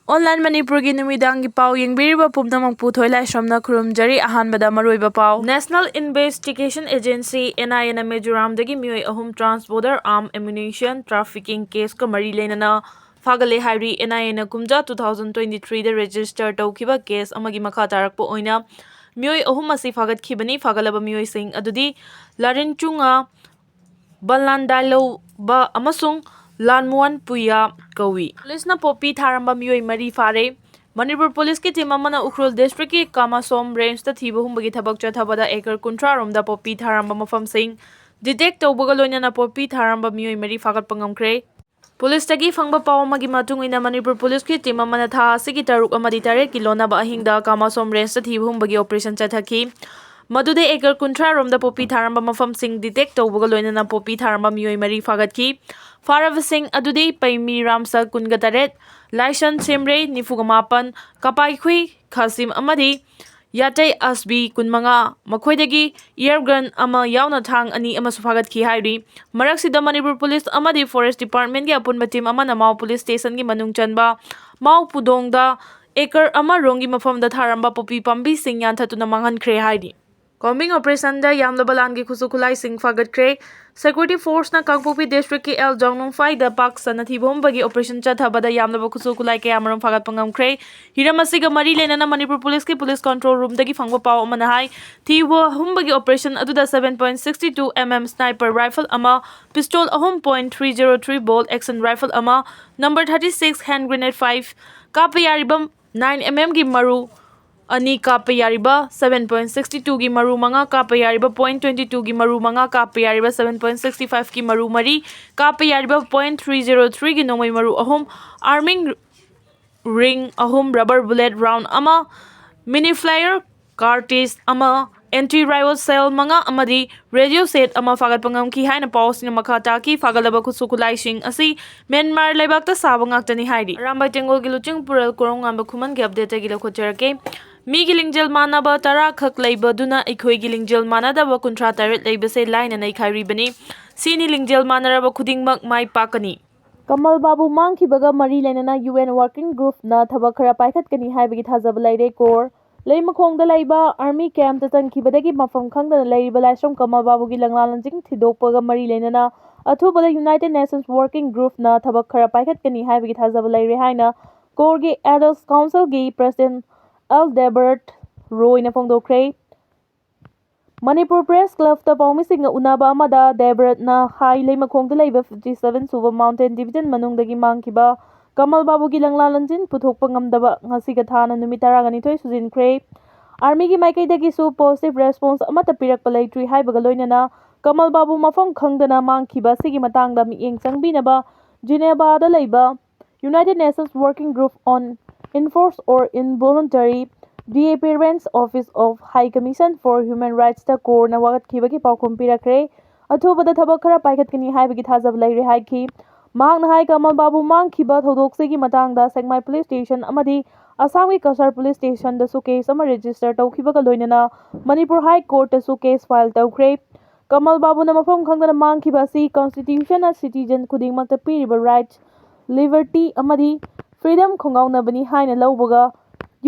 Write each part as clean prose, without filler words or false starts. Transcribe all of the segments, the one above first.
Online Manipuri Numidangi Pau Yingbiriba Pumdamang Puthoi Laishamna Kurumjari Ahanbada Maruiba Pau National Investigation Agency NIN Mizoram Dagi Mioi Ahum Transborder Arm Ammunition Trafficking Case Kamari Lenana Fagale Hari NIN Kumja 2023 the register Taukiba case Amagi Makatarakpo Oina Mioi Ahum Masi Fagat Kibani Fagalaba Mioi Singh Adudi Larin Chunga Lallonba Amasung Lanmuan Puya Kawi. Police na popi tharamba mioi mari fare. Manipur Police ki team amana Ukhrul District ki Kamasom range ta thiba humbagi thabak chathabada acre kuntra romda popi tharamba mafam sing detect tawbaga loina popi tharamba mioi mari fagat pangamkre. Police tagi fangba paw magi matung ina Manipur Police ki team amana tha asigi taruk amadi tare kilona ba ahingda Kamasom range ta thiba humbagi operation chathaki. Madude acre kuntra romda popi tharamba mafam sing detect tawbaga loina popi tharamba mioi mari fagat ki. Farav Singh Adudi Paimi Ramsa Kungataret, Laishan Semre, Nifugamapan, Kapai Khui, Kasim Amadi, Yate Asbi Kunmanga, Makoidagi, Yergan Ama Yauna Tang Ani Amasufagat Ki Hairi, Maraksida Manipur Police Amadi Forest Department Gi Apun Batim Amana Mau Police Station Gi Manung Chanba, Mau Pudongda, Acre Ama Rongi Mafam da Tharamba Popi Pambi Singh Yantatuna Mangan Kre Hairi. Combing operation da Lallonba Kuki Khusukulai Singh Fagat Kre, Security Force na Kangpopi District ki El Jongnongfai da Pak Sanathi Bombagi operation Chathabada Lallonba Khusukulai ke Amaram Fagat Pangam Kre, Hiramasiga Mari Lenana Manipur Police ki Police Control Room dagi Fangba Pau Manahai, Thiwa Humbagi operation Aduda 7.62 mm sniper rifle ama, pistol ahum .303 bolt action rifle ama, number 36 hand grenade 5, Kapayaribam 9 mm gi maru, Ani Kapayariba 7.62 gi maru manga Kapayariba .22 gi maru manga Kapayariba 7.65 gi maru mari Kapayariba .303 gi Nongmei maru ahum arming ring ahum rubber bullet round ama mini flyer cartridge ama anti-rival cell manga amadi radio set ama fagat pangam ki haina pause ni makata ki fagalaba Khusukulai sing asi Myanmar laibakta sabang aktani haidi Ramba Tengol giluching pural Korounganba Khuman ki update gi lokhocherake Mi gilingjel manaba tara khak leiba duna ikhoi gilingjel manadaba kuntra taret leiba se line na ikhairi bani sini lingjel manaraba khudingmak mai pakani Kamal Babu mangkhibaga mari lenana UN working group na thabak khara paikhatkani haibagi thajaba leire kor leimakhongda leiba army camp ta tankhibadagi mafam khangdana leiriba laisram Kamal Babu gi langlalanjing thidokpaga mari lenana athubada United Nations working group na thabak khara paikhatkani haibagi thajaba leire haina kor gi adults council gi president Al Debert Roy na Fongdokre Manipur Press Club ta Paumising unaba amada Debert na hai leimakhongda leiba 57 Suba Mountain Division manungdagi mangkiba Kamal Babu gi langlalanjin puthokpa ngamdaba ngasiga thana numit 12 sujinkre Army gi maikaidagi su positive response amata pirakpa leitri haibaga loinana Kamal Babu mafam khangdana mangkiba sigi matangda mieng changbinaba Geneva da leiba United Nations Working Group on Enforced or Involuntary Disappearance Office of High Commission for Human Rights ta kor na wagat khibagi paukhum pirakre athubada thabak khara paikhatkani haibagi thajab leire haiki mahakna hai Kamal Babu mangkhiba thodoksegi matangda Sengmai Police Station amadi Assam Kasar Police Station da su case ama register tawkhibaga loinana Manipur High Court ta su case file tawkre Kamal Babu na mafam khangdana mangkhiba si constitution na citizen khudingmakta piriba rights liberty amadi freedom khongaunabani haina lawbaga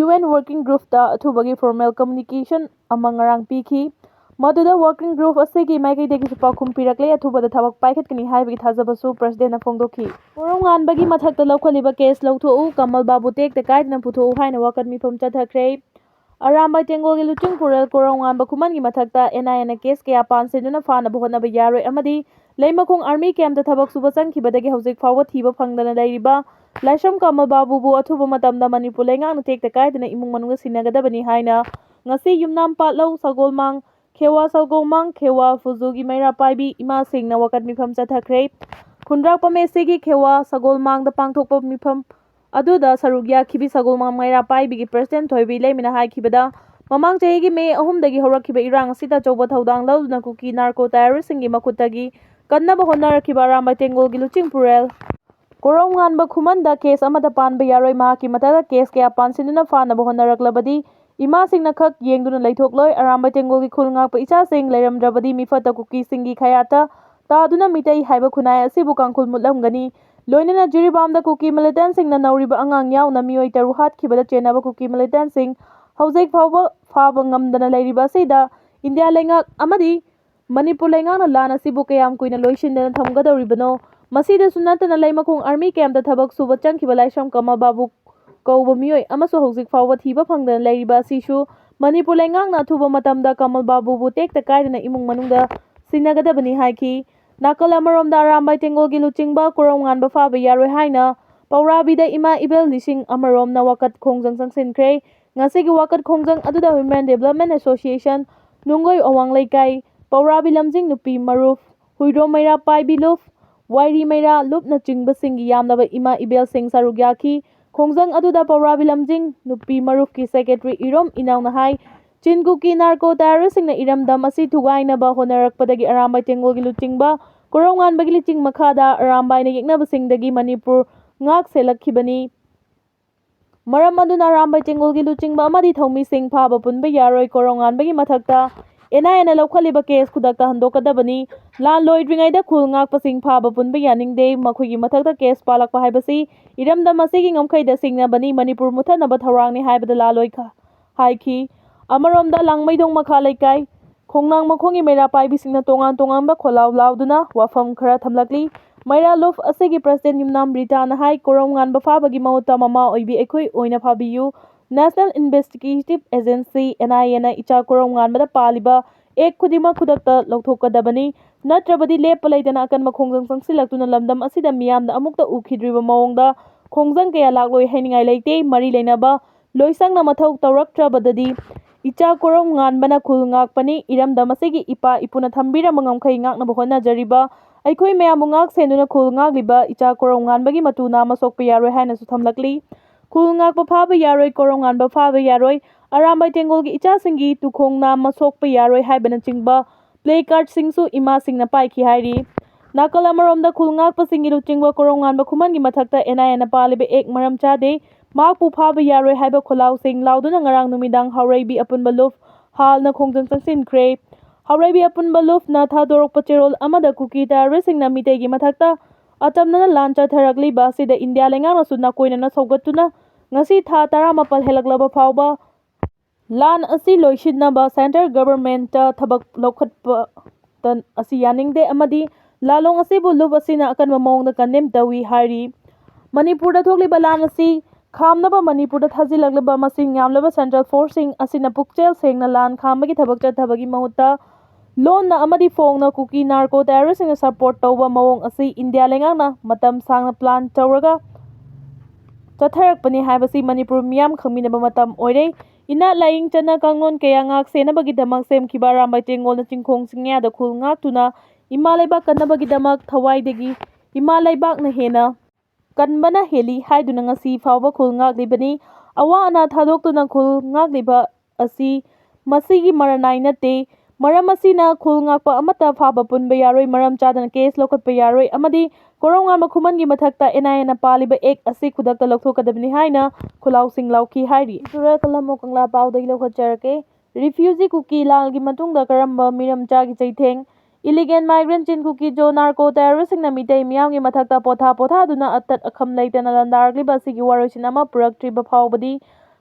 UN working group ta athubagi formal communication amang ngarang pikhi maduda working group asigi maikaidagi paukhum pirakle athubada thabak paikhatkani haibagi thajabasu president na fongdokhi Korounganba gi mathakta laukhaliba case lauthou Kamal Babu tekta kaidna puthou haina wakat mifam chathakre Aramba Tengol gi luching pural Korounganba Khuman gi mathakta NIN case kaya panseduna fana bohonaba yaroi amadi leimakhong army camp ta thabak suba changkhibadagi hojik fawba thiba phangdana leiriba Laisham Kamal Babu bu athuba matamda Manipur lengang tekta kaidna imung manunga sinagadabani haina ngasi yumnam patlau sagolmang Khewa Salgomang Khewa Fuzugi Maira Paibi Ima Singna wakat mifam chathakre Khundrak Pamesigi Khewa Sagolmang da pangthokpa mifam aduda sarugya khibi Sagolmang Maira Paibi gi president thoibi leimina hai khibada mamang chahi gi me ahumdagi horakhiba irang asida chauba thaudang lauduna kuki narco terrorist singi makhutagi kannaba honarakhiba Ramba Tengol gi luching purel Korounganba Khuman da case amada panba yaroi mahaki matada case kaya pansinuna fanaba honaraklabadi Ima singna khak yengduna leithokloi Aramba Tengol gi khulngakpa icha sing leiramdrabadi mifata kuki singi khayata taduna mitai haiba khunai asibu kangkhul mutlamgani लोइनना जिरीबामदा कुकी मिलिटेंटसिंगना नौरिबा अंगांग यावना मियोई 6 हातखिबदा चेनबा कुकी मिलिटेंटसिंग हौजेक फावबा फाबा ngamdana leiriba asida India lengak amadi Manipur lengakna lan asibu kayam kuina loisindana thamgadoribano masida sunatana leimakung army camp da thabak suba changkhiba laisam kama babu kouba miyoi amasu hौजिक फावबा thiba phangdana leiriba asishu Manipur lengakna thuba matamda Kamal Babu bu tekta kaidana imung manungda sinagadabani haiki nakal amaromda arambai tengolgi luchingba Korounganba faba yaroi haina paurabida ima ibel lising amaromna wakat khongjang sangsinkre ngasigi wakat khongjang aduda Women Development Association nungoi awang leikai paurabi lamjing nupi maruf huiro meira paibi luf wairi meira lupna chingba singi yamnaba ima ibel sing sarugyaki khongjang aduda paurabi lamjing nupi maruf ki secretary irom inauna hai Chinkuki narco terroristing na iramdam asi thugainaba honarakpadagi arambai tengolgi luchingba Korounganbagi liching makhada arambai na yeknabasingdagi Manipur ngak selakhibani maram aduna arambai tengolgi luchingba amadi thomi sing phaba punba yaroi Korounganbagi mathakta NIA laukhaliba case khudakta handokadabani lan loidringaida khul ngakpasing phaba punba yaningde makhuigi mathakta case palakpa haibasi iramdam asigi ngamkhaida singnabani Manipur muthanaba thawrangni haibada laloi haiki Amaromda langmaidong makha leikai khongnang makhongi meira paibisingna tongan tonganba kholau lauduna wafam khara thamlakli maira luf asigi president yumnam Rita hai Korounganba fabagi mauta mama oibi ekhoi oina phabiyu National Investigative Agency NIA na icha Korounganba da paliba ek khudima khudakta lauthokadabani natrabadi lepa leidana akan makhongjang sangsilaktuna lamdam asida miyamda amukta ukhidriba mawongda khongjang kaya lakloi hainingai leite mari leinaba loisangna mathau tawraktrabadadi Icha Korounganbana khul ngakpani iramdam asigi ipa ipuna thambira mangamkhai ngaknaba honajariba aikhoi mayamu ngak senduna khul ngagliba icha Korounganbagi matuna masokpa yaroi haina su thamlakli khul ngakpa phaba yaroi Korounganba phaba yaroi arambai tengolgi icha singi tukhongna masokpa yaroi haibana chingba play card singsu ima singna paiki hairi nakal amaromda khul ngakpa singi luchingba Korounganba Khuman gi mathakta NIA na palibe ek maram chade Makpu phaba yaroi haiba kholau sing lauduna ngarang numidang Hauraibi apunba luf halna khongjang sangsinkre Hauraibi apunba luf na thadorokpa cherol amada kuki terroristing na mitegi mathakta atamnana lancha tharakliba sida India lengana suna koinana saugatuna ngasi tha 14 helaklaba phawba lan asi loisidnaba center government ta thabak lokhatpa tan asi yaningde amadi lalong asibu luf asina akanba mawngda kandem tawi hari Manipur da thokliba lan asi Khamnaba Manipur da thajilaglaba masing yamlaba Central Forcing asina pukchel sengna lan khamagi thabak chathabagi mahutta lonna amadi fongna kuki narco terroristing support tawba mawong asi India lengakna matam sangna plan tawraga chatharakpani haibasi Manipur miyam khangminaba matam oire ina laing chana kanglon kaya ngak senabagi damak semkhiba rambai tengolna chingkhong singya da khul ngak tuna imalaiba kanabagi damak thawaidagi imalaibakna hena Kanbana heli haiduna ngasi fawba khul ngaklibani awa ana thadokuna khul ngagliba asi masigi maranai nate maram asina khul ngakpa amata phaba punba yaroi maram chadana case lokhatpa yaroi amadi Korounganba Khuman gi mathakta NIA na paliba ek asi khudakta lokthokadabani haina khulaw sing lauki hairi sura kalamo kangla pawdagi lokhatjarake refugee kuki lalgi matungda karamba miram chagi chaitheng Illegal migrant Chinkuki jo narco terroristing na mitay miyamgi mathakta potha duna atat akham leitana landargliba sigi waroisin ama puraktriba phawbadi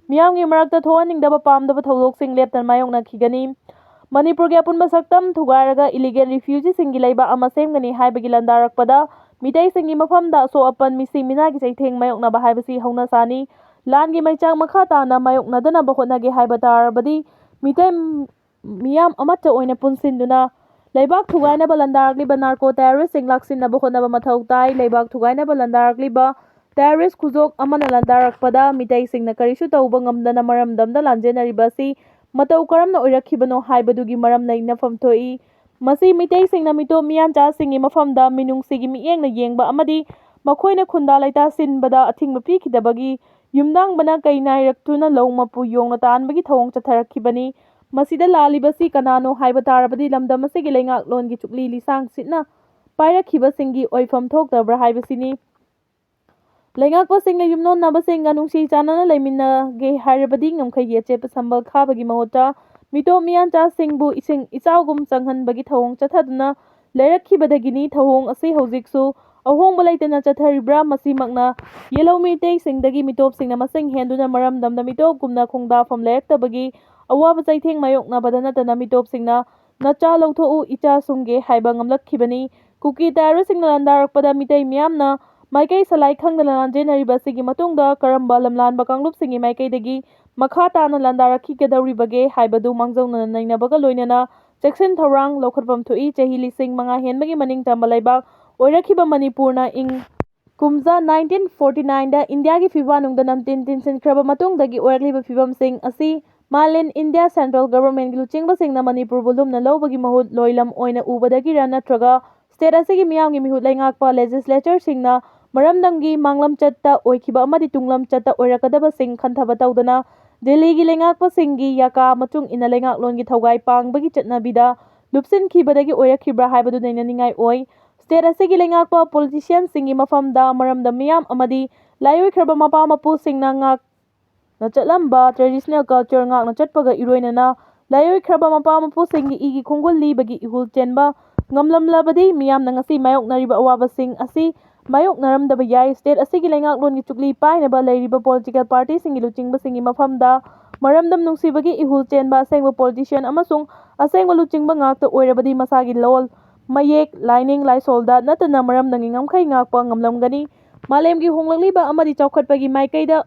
miyamgi marakta thoaningdaba pamdaba thodok sing leptan mayokna khigani Manipur gi apunba saktam thugairaga illegal refugee singi leiba ama semgani haibagi landarakpada mitay singi mafamda so apan misi minagi chaitheng mayokna ba haibasi hauna sani langi maichang makha tana mayokna dana ba hotnage haiba tarabadi mitay miyam amacha oina punsinduna Leibak thugainaba landarakliba narco terroristing laksinaba honaba mathau tai leibak thugainaba landarakliba terrorist khuzok amana landarakpada mitay singna karishu tauba ngamdana maramdamda lanjenaribasi matau karamna oirakhibano haibadugi maramna inafam thoi masi mitay singna mito miyancha singi mafamda minungsigi miyengna yengba amadi makhoina khunda laita sinbada athingba pikhidabagi yumnangbana kainairakthuna lawmapu yongna tanbagi thawong chatharakhibani Masida lalibasi kanano haiba tarabadi lamdam asigi lengak longi chukli lisang sitna pairakhiba singi oifam thoktabra haibasini lengakpa singna yumnon naba singa nungsi chanana leimina ge hairabadi ngamkhai yechepa sambal khabagi mahota mito miyancha singbu ising ichaugum changhanbagi thawong chathaduna leirakkhibadagini thawong asi hojiksu ꯑꯍꯣꯡꯕ ꯂꯩꯇꯅ ꯆꯠꯊꯔꯤꯕ꯭ꯔꯥ? ꯃꯁꯤꯃꯛꯅ ꯌꯦꯜꯍꯧ ꯃꯤꯇꯩꯁꯤꯡꯗꯒꯤ ꯃꯤꯇꯣꯞꯁꯤꯡꯅ ꯃꯁꯤꯡ ꯍꯦꯟꯗꯨꯅ ꯃꯔꯝꯗꯝꯗ ꯃꯤꯇꯣꯞꯒꯨꯝꯅ ꯈꯣꯡꯗꯥꯐꯝ ꯂꯩꯔꯛꯇꯕꯒꯤ ꯑꯋꯥꯕ ꯆꯩꯊꯦꯡ ꯃꯥꯌꯣꯛꯅꯕꯗ ꯅꯠꯇꯅ ꯃꯤꯇꯣꯞꯁꯤꯡꯅ ꯅꯆꯥ ꯂꯧꯊꯣꯛꯎ ꯏꯆꯥ ꯁꯨꯝꯒꯦ ꯍꯥꯏꯕ ꯉꯝꯂꯛꯈꯤꯕꯅꯤ꯫ ꯀꯨꯀꯤ ꯇ꯭ꯔꯥꯏꯕꯦꯜꯁꯤꯡꯅ ꯂꯥꯟꯗꯥꯔꯛꯄꯗ ꯃꯤꯇꯩ ꯃꯤꯌꯥꯝꯅ ꯃꯥꯏꯀꯩ ꯁꯂꯥꯏ ꯈꯪꯗꯅ ꯂꯥꯟꯖꯦꯟꯅꯔꯤꯕ ꯑꯁꯤꯒꯤ ꯃꯇꯨꯡꯗ ꯀꯔꯝꯕ ꯂꯝꯂꯥꯟꯕ ꯀꯥꯡꯂꯨꯞꯁꯤꯡꯒꯤ ꯃꯥꯏꯀꯩꯗꯒꯤ ꯃꯈꯥ ꯇꯥꯅ ꯂꯥꯟꯗꯥꯔꯛꯈꯤꯒꯗꯧꯔꯤꯕꯒꯦ ꯍꯥꯏꯕꯗꯨ ꯃꯥꯡꯖꯧꯅꯅ ꯅꯩꯅꯕꯒ ꯂꯣꯏꯅꯅ ꯆꯦꯛꯁꯤꯟ ꯊꯧꯔꯥꯡ ꯂꯧꯈꯠꯐꯝ ꯊꯣꯛꯏ꯫ ꯆꯍꯤ 5,000 ꯍꯦꯟꯕꯒꯤ ꯃꯅꯤꯡꯇꯝꯕ ꯂꯩꯕꯥꯛ ꯑꯣꯏꯔꯛꯈꯤꯕ ꯃꯅꯤꯄꯨꯔꯅ ꯏꯪ ꯀꯨꯝꯖꯥ 1949ꯗ ꯏꯟꯗꯤꯌꯥꯒꯤ ꯐꯤꯕꯥꯟꯅꯨꯡꯗ ꯅꯝꯊꯤꯟ ꯇꯤꯟꯁꯤꯟꯈ꯭ꯔꯕ ꯃꯇꯨꯡꯗꯒꯤ ꯑꯣꯏꯔꯛꯂꯤꯕ ꯐꯤꯚꯝꯁꯤꯡ ꯑꯁꯤ ꯃꯥꯂꯦꯝ ꯏꯟꯗꯤꯌꯥ ꯁꯦꯟꯇ꯭ꯔꯦꯜ ꯒꯚꯔꯟꯃꯦꯟꯠꯀꯤ ꯂꯨꯆꯤꯡꯕꯁꯤꯡꯅ ꯃꯅꯤꯄꯨꯔꯕꯨ ꯂꯨꯝꯅ ꯂꯧꯕꯒꯤ ꯃꯍꯨꯠ ꯂꯣꯏꯂꯝ ꯑꯣꯏꯅ ꯎꯕꯗꯒꯤꯔ ꯅꯠꯇ꯭ꯔꯒ ꯁ꯭ꯇꯦꯠ ꯑꯁꯤꯒꯤ ꯃꯤꯌꯥꯝꯒꯤ ꯃꯤꯍꯨꯠ ꯂꯩꯉꯥꯛꯄ ꯂꯦꯖꯤꯁꯂꯦꯆꯔꯁꯤꯡꯅ ꯃꯔꯝꯗꯝꯒꯤ ꯃꯥꯡꯂꯝꯆꯠꯇ ꯑꯣꯏꯈꯤꯕ ꯑꯃꯗꯤ ꯇꯨꯡꯂꯝꯆꯠꯇ ꯑꯣꯏꯔꯛꯀꯗꯕꯁꯤꯡ ꯈꯟꯊꯕ ꯇꯧꯗꯅ ꯗꯤꯜꯂꯤꯒꯤ ꯂꯩꯉꯥꯛꯄꯁꯤꯡꯒꯤ ꯌꯥꯀꯥ ꯃꯇꯨꯡ ꯏꯟꯅ ꯂꯩꯉꯥꯛꯂꯣꯟꯒꯤ ꯊꯧꯒꯥꯏ ꯄꯥꯡꯕꯒꯤ ꯆꯠꯅꯕꯤꯗ ꯂꯨꯞꯁꯤꯟꯈꯤꯕꯗꯒꯤ ꯑꯣꯏꯔꯛꯈꯤꯕ꯭ꯔꯥ ꯍꯥꯏꯕꯗꯨ ꯅꯩꯅꯅꯤꯡꯉꯥꯏ ꯑꯣꯏ꯫ ꯁ꯭ꯇꯦꯠ ꯑꯁꯤꯒꯤ ꯂꯩꯉꯥꯛꯄ ꯄꯣꯂꯤꯇꯤꯁꯤꯌꯟꯁꯤꯡꯒꯤ ꯃꯐꯝꯗ ꯃꯔꯝꯗꯝ ꯃꯤꯌꯥꯝ ꯑꯃꯗꯤ ꯂꯥꯏꯑꯣꯏꯈ꯭ꯔꯕ ꯃꯄꯥ ꯃꯄꯨꯁꯤꯡꯅ ꯉꯥꯛꯅ ꯆꯠꯂꯝꯕ ꯇ꯭ꯔꯦꯗꯤꯁꯅꯦꯜ ꯀꯜꯆꯔ ꯉꯥꯛꯅ ꯆꯠꯄꯒ ꯏꯔꯣꯏꯅꯅ ꯂꯥꯏꯑꯣꯏꯈ꯭ꯔꯕ ꯃꯄꯥ ꯃꯄꯨꯁꯤꯡꯒꯤ ꯏꯒꯤ ꯈꯣꯡꯒꯨꯜ ꯂꯤꯕꯒꯤ ꯏꯍꯨꯜ ꯆꯦꯟꯕ ꯉꯝꯂꯝꯂꯕꯗꯤ ꯃꯤꯌꯥꯝꯅ ꯉꯁꯤ ꯃꯥꯌꯣꯛꯅꯔꯤꯕ ꯑꯋꯥꯕꯁꯤꯡ ꯑꯁꯤ ꯃꯥꯌꯣꯛꯅꯔꯝꯗꯕ ꯌꯥꯏ꯫ ꯁ꯭ꯇꯦꯠ ꯑꯁꯤꯒꯤ ꯂꯩꯉꯥꯛꯂꯣꯟꯒꯤ ꯆꯨꯛꯂꯤ ꯄꯥꯏꯅꯕ ꯂꯩꯔꯤꯕ ꯄꯣꯂꯤꯇꯤꯀꯦꯜ ꯄꯥꯔꯇꯤꯁꯤꯡꯒꯤ ꯂꯨꯆꯤꯡꯕꯁꯤꯡꯒꯤ ꯃꯐꯝꯗ ꯃꯔꯝꯗꯝ ꯅꯨꯡꯁꯤꯕꯒꯤ ꯏꯍꯨꯜ ꯆꯦꯟꯕ ꯑꯁꯦꯡꯕ ꯄꯣꯂꯤꯇꯤꯁꯤꯌꯟ ꯑꯃꯁꯨꯡ ꯑꯁꯦꯡꯕ ꯂꯨꯆꯤꯡꯕ ꯉꯥꯛꯇ ꯑꯣꯏꯔꯕꯗꯤ ꯃꯁꯥꯒꯤ ꯂꯣꯜ ꯃꯌꯦꯛ ꯂꯥꯏꯅꯤꯡ ꯂꯥꯏꯁꯣꯜꯗ ꯅꯠꯇꯅ ꯃꯔꯝꯗꯝꯒꯤ ꯉꯝꯈꯩ ꯉꯥꯛꯄ ꯉꯝꯂꯝꯒꯅꯤ꯫ ꯃꯥꯂꯦꯝꯒꯤ ꯍꯣꯡꯂꯛꯂꯤꯕ ꯑꯃꯗꯤ ꯆꯥꯎꯈꯠꯄꯒꯤ ꯃꯥꯏꯀꯩꯗ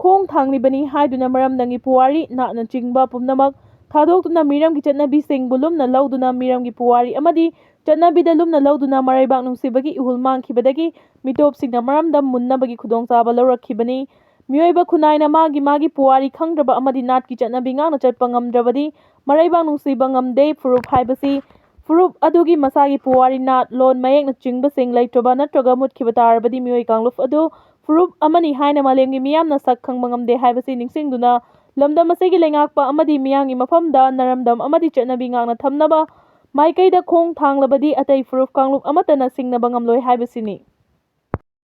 ꯈꯣꯡ ꯊꯥꯡꯂꯤꯕꯅꯤ ꯍꯥꯏꯗꯨꯅ ꯃꯔꯝꯗꯝꯒꯤ ꯄꯨꯋꯥꯔꯤ ꯅꯥꯠꯅꯆꯤꯡꯕ ꯄꯨꯝꯅꯃꯛ ꯊꯥꯗꯣꯛꯇꯨꯅ ꯃꯤꯔꯝꯒꯤ ꯆꯠꯅꯕꯤꯁꯤꯡꯕꯨ ꯂꯨꯝꯅ ꯂꯧꯗꯨꯅ ꯃꯤꯔꯝꯒꯤ ꯄꯨꯋꯥꯔꯤ ꯑꯃꯗꯤ ꯆꯠꯅꯕꯤꯗ ꯂꯨꯝꯅ ꯂꯧꯗꯨꯅ ꯃꯔꯩꯕꯥꯛ ꯅꯨꯡꯁꯤꯕꯒꯤ ꯏꯍꯨꯜ ꯃꯥꯡꯈꯤꯕꯗꯒꯤ ꯃꯤꯇꯣꯞꯁꯤꯡꯅ ꯃꯔꯝꯗꯝ ꯃꯨꯟꯅꯕꯒꯤ ꯈꯨꯗꯣꯡꯆꯥꯕ ꯂꯧꯔꯛꯈꯤꯕꯅꯤ꯫ ꯃꯤꯑꯣꯏꯕ ꯈꯨꯟꯅꯥꯏꯅ ꯃꯥꯒꯤ ꯄꯨꯋꯥꯔꯤ ꯈꯪꯗ꯭ꯔꯕ ꯑꯃꯗꯤ ꯅꯥꯠꯀꯤ ꯆꯠꯅꯕꯤ ꯉꯥꯛꯅ ꯆꯠꯄ ꯉꯝꯗ꯭ꯔꯕꯗꯤ ꯃꯔꯩꯕꯥꯛ ꯅꯨꯡꯁꯤꯕ ꯉꯝꯗꯦ꯫ ꯐꯨꯔꯨꯞ ꯍꯥꯏꯕꯁꯤ ꯐꯨꯔꯨꯞ ꯑꯗꯨꯒꯤ ꯃꯁꯥꯒꯤ ꯄꯨꯋꯥꯔꯤ ꯅꯥꯠ ꯂꯣꯟ ꯃꯌꯦꯛꯅꯆꯤꯡꯕꯁꯤꯡ ꯂꯩꯇ꯭ꯔꯕ ꯅꯠꯇ꯭ꯔꯒ ꯃꯨꯠꯈꯤꯕ ꯇꯥꯔꯕꯗꯤ ꯃꯤꯑꯣꯏ ꯀꯥꯡꯂꯨꯞ ꯑꯗꯨ ꯐꯨꯔꯨꯞ ꯑꯃꯅꯤ ꯍꯥꯏꯅ ꯃꯥꯂꯦꯝꯒꯤ ꯃꯤꯌꯥꯝꯅ ꯁꯛ ꯈꯪꯕ ꯉꯝꯗꯦ ꯍꯥꯏꯕꯁꯤ ꯅꯤꯡꯁꯤꯡꯗꯨꯅ ꯂꯝꯗꯝ ꯑꯁꯤꯒꯤ ꯂꯩꯉꯥꯛꯄ ꯑꯃꯗꯤ ꯃꯤꯌꯥꯝꯒꯤ ꯃꯐꯝꯗ ꯅꯔꯝꯗꯝ ꯑꯃꯗꯤ ꯆꯠꯅꯕꯤ ꯉꯥꯛꯅ ꯊꯝꯅꯕ ꯃꯥꯏꯀꯩꯗ ꯈꯣꯡ ꯊꯥꯡꯂꯕꯗꯤ ꯑꯇꯩ ꯐꯨꯔꯨꯞ ꯀꯥꯡꯂꯨꯞ ꯑꯃꯠꯇꯅ ꯁꯤꯡꯅꯕ ꯉꯝꯂꯣꯏ ꯍꯥꯏꯕꯁꯤꯅꯤ꯫